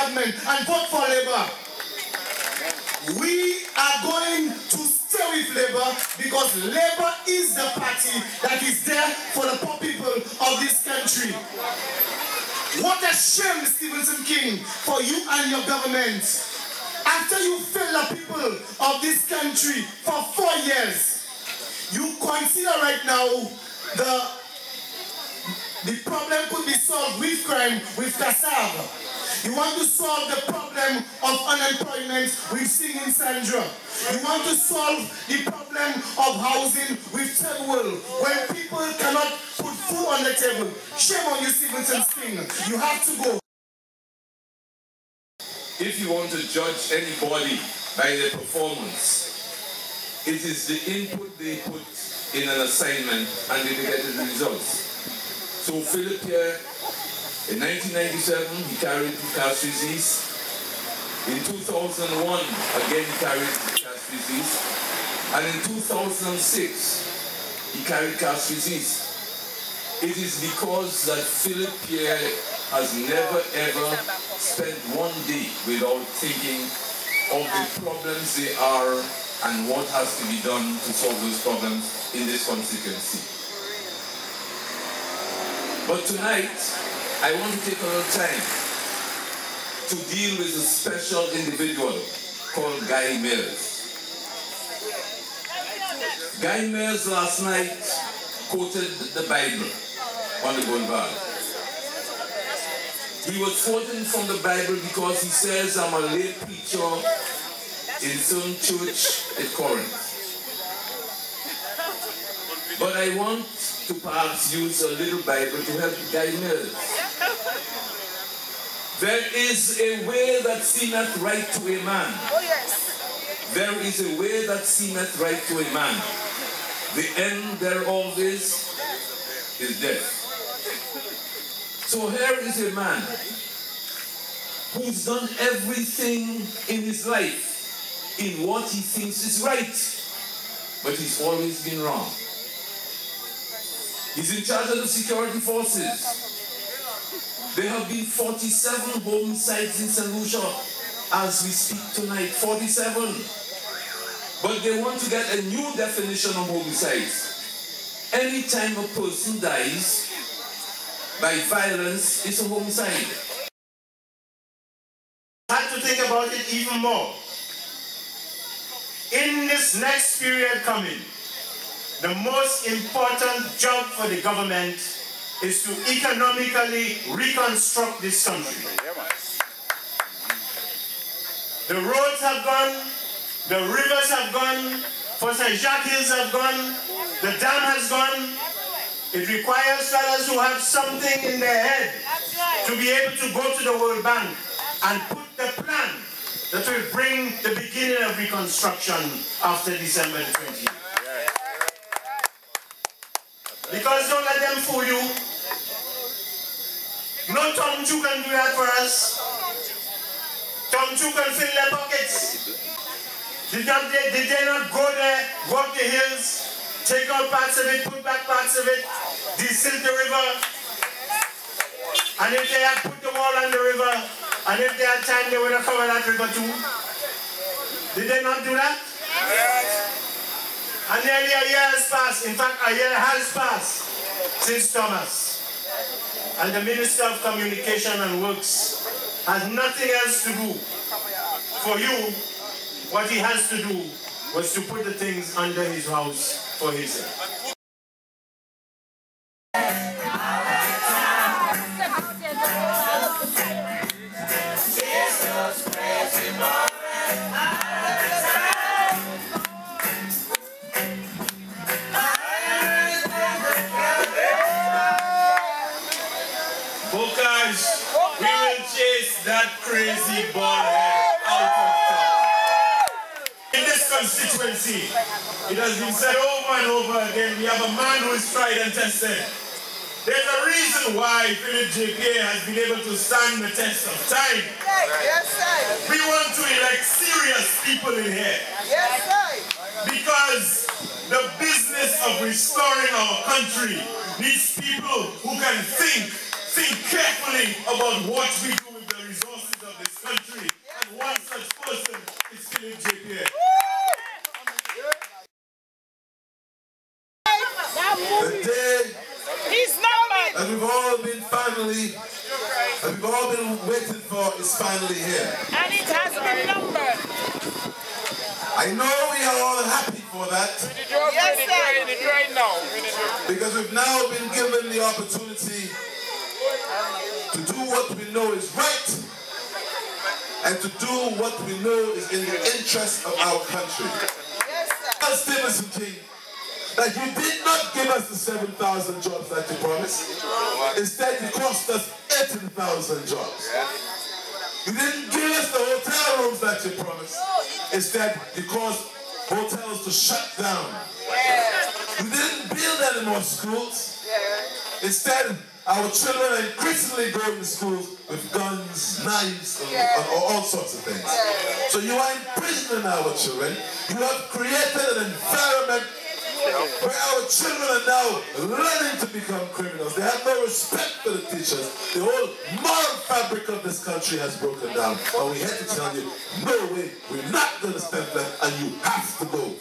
government and vote for Labour. We are going to stay with Labour because Labour is the party that is there for the poor people of this country. What a shame, Stevenson King, for you and your government. After you failed the people of this country for 4 years, you consider right now the problem could be solved with crime, with cassava. You want to solve the problem of unemployment with Singing Sandra. You want to solve the problem of housing with Third World, when people cannot put food on the table. Shame on you, Stevenson King. You have to go. If you want to judge anybody by their performance, it is the input they put in an assignment and they get the results. So Philip Pierre, in 1997, he carried Castries East. In 2001, again he carried Castries East. And in 2006, he carried Castries East. It is because that Philip Pierre has never ever spent one day without thinking of the problems they are and what has to be done to solve those problems in this constituency. But tonight, I want to take a little time to deal with a special individual called Guy Mills. Guy Mills last night quoted the Bible on the boulevard. He was quoting from the Bible because he says, I'm a lay preacher in some church at Corinth. But I want to perhaps use a little Bible to help Guy Mills. There is a way that seemeth right to a man. Oh, yes. There is a way that seemeth right to a man. The end thereof is death. So here is a man who's done everything in his life in what he thinks is right, but he's always been wrong. He's in charge of the security forces. There have been 47 homicides in St. Lucia as we speak tonight. 47. But they want to get a new definition of homicides. Any time a person dies by violence, it's a homicide. I had to think about it even more. In this next period coming, the most important job for the government is to economically reconstruct this country. The roads have gone, the rivers have gone, Fort St. Jacques Hills have gone, the dam has gone. It requires fellows who have something in their head to be able to go to the World Bank and put the plan that will bring the beginning of reconstruction after December 20th. Because don't let them fool you. No Tom Chu can do that for us. Tom Chu can fill their pockets. Did they not go there, go up the hills, take out parts of it, put back parts of it, desilt the river? And if they had put the wall on the river, and if they had time, they would have covered that river too. Did they not do that? Yes. And nearly a year has passed. In fact, a year has passed since Thomas. And the Minister of Communication and Works has nothing else to do. For you, what he has to do was to put the things under his house for himself. Bocage, we will chase that crazy ballhead out of town. In this constituency, it has been said over and over again, we have a man who is tried and tested. There's a reason why Philip J. Pierre has been able to stand the test of time. Yes, sir. We want to elect serious people in here. Yes, sir. Because the business of restoring our country needs people who can think carefully about what we do with the resources of this Pierre. The day that we've all been waiting for is finally here. And it has been numbered. I know we are all happy for that. Yes, sir. Because we've now been given the opportunity to do what we know is right and to do what we know is in the interest of our country. Yes, sir. Stevenson King, that you did not give us the 7,000 jobs that you promised. Instead, you cost us 18,000 jobs. You didn't give us the hotel rooms that you promised. Instead, you caused hotels to shut down. You didn't build any more schools. Instead, our children are increasingly going to schools with guns, knives, and all sorts of things. So you are imprisoning our children. You have created an environment where our children are now learning to become criminals. They have no respect for the teachers. The whole moral fabric of this country has broken down. And we have to tell you, no way, we're not going to stand that, and you have to go.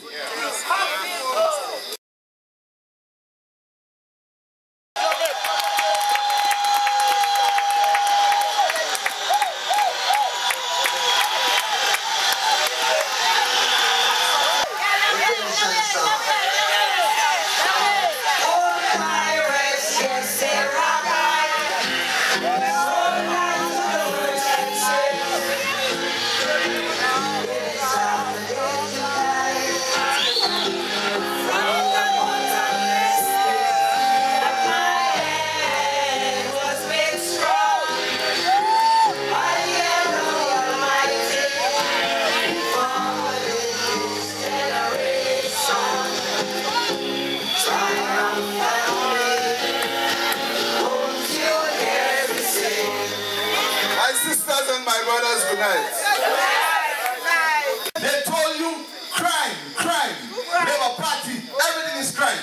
They told you crime, crime. They have a party, everything is crime.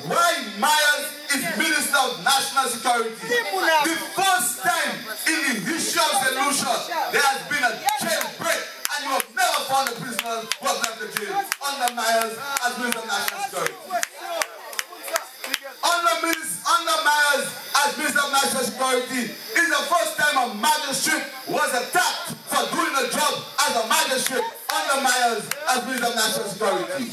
Why Myers is Minister of National Security? The first time in the history of St. Lucia, there has been a jailbreak, and you have never found a prisoner who has left the jail under Myers as Minister of National Security. Under Myers as Minister of National Security, is the first time a magistrate was attacked for doing a job as a magistrate under Myers as Minister of National Security.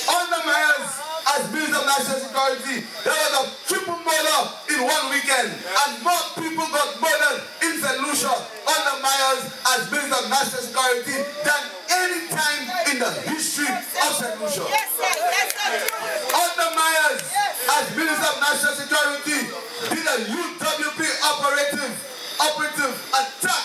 Under Myers as Minister of National Security, there was a triple murder in one weekend, and more people got murdered in St. Lucia under Myers as Minister of National Security than any time in the history of St. Lucia. Under Myers as Minister of National Security, did a UWP operative attack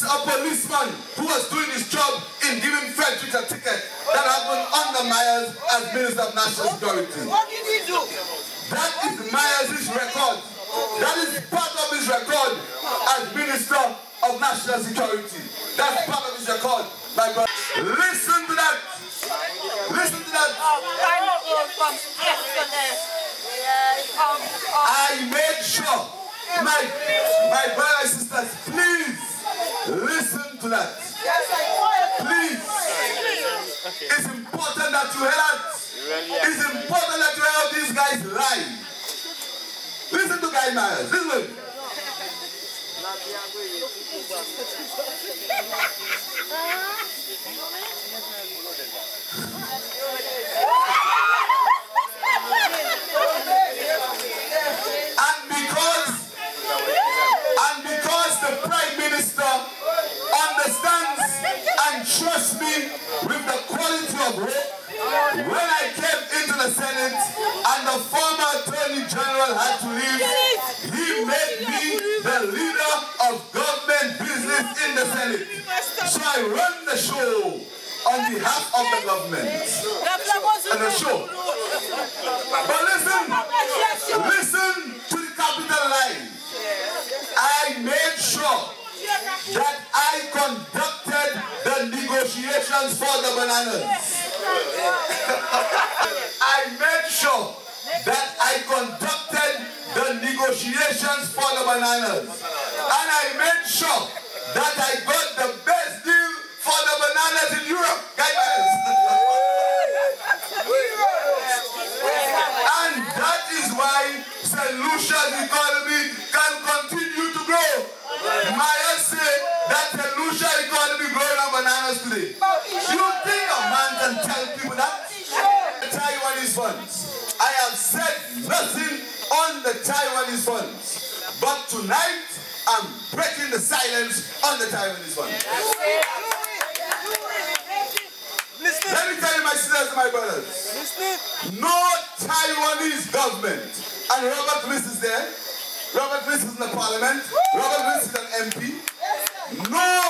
a policeman who was doing his job in giving Frederick a ticket. That happened under Myers as Minister of National Security. What did he do? That is Myers' record. That is part of his record as Minister of National Security. That's part of his record, my brother. Listen to that. Listen to that. I made sure, my brothers and sisters, please listen to that. Please. It's important that you hear that. It's important that you hear how these guys lie. Listen to Guy Myers. Listen. And because the Prime Minister understands and trusts me with the quality of work, when I came into the Senate and the former Attorney General had to leave, he made me the leader of government business in the Senate. So I run the show on behalf of the government. And the show. But listen to the capital line. I made sure that I conducted the negotiations for the bananas. I made sure that I conducted the negotiations for the bananas. And I made sure that I Taiwanese funds. I have said nothing on the Taiwanese funds. But tonight, I'm breaking the silence on the Taiwanese funds. Let me tell you, my sisters and my brothers, no Taiwanese government, and Robert Bliss is there, Robert Bliss is in the parliament, Robert Bliss is an MP, no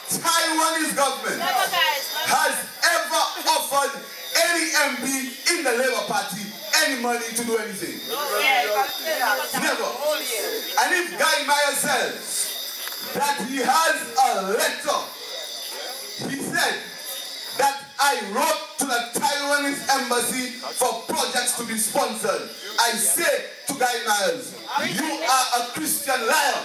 Taiwanese government has ever offered any MP in the Labour Party any money to do anything. Never. And if Guy Meyer says that he has a letter, he said that I wrote to the Taiwanese embassy for projects to be sponsored. I say to Guy Myers, you are a Christian liar.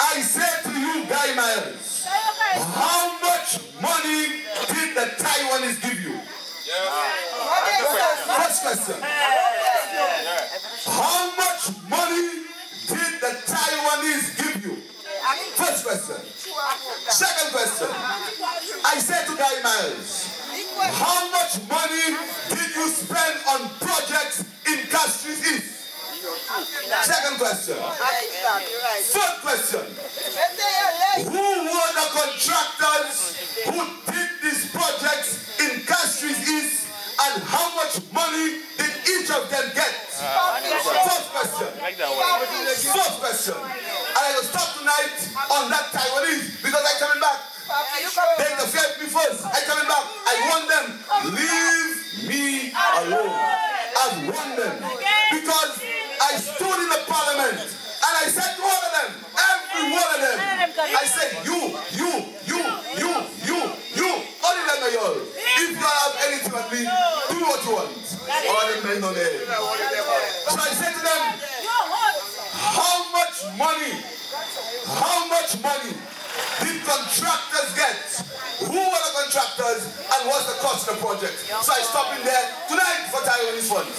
I say to you, Guy Myers, how much money did the Taiwanese give you? First question. How much money did the Taiwanese give you? First question. Second question. I said to Guy Myers, how much money did you spend on projects in Castries East? Second question. Third question. Who were the contractors who did these projects in Castries East, and how much money did each of them get? Fourth question. Fourth question. And I will stop tonight on that Taiwanese because I'm coming back. They interfered me first. I'm coming back. I want them. Leave me alone. I want them. Because I stood in the parliament and I said to all of them, every one of them, I said, you, only them are y'all. If you have anything on me, do what you want. All them men on there. So I said to them, how much money did contractors get? Who were the contractors and what's the cost of the project? So I stopped in there tonight for Taiwanese funds.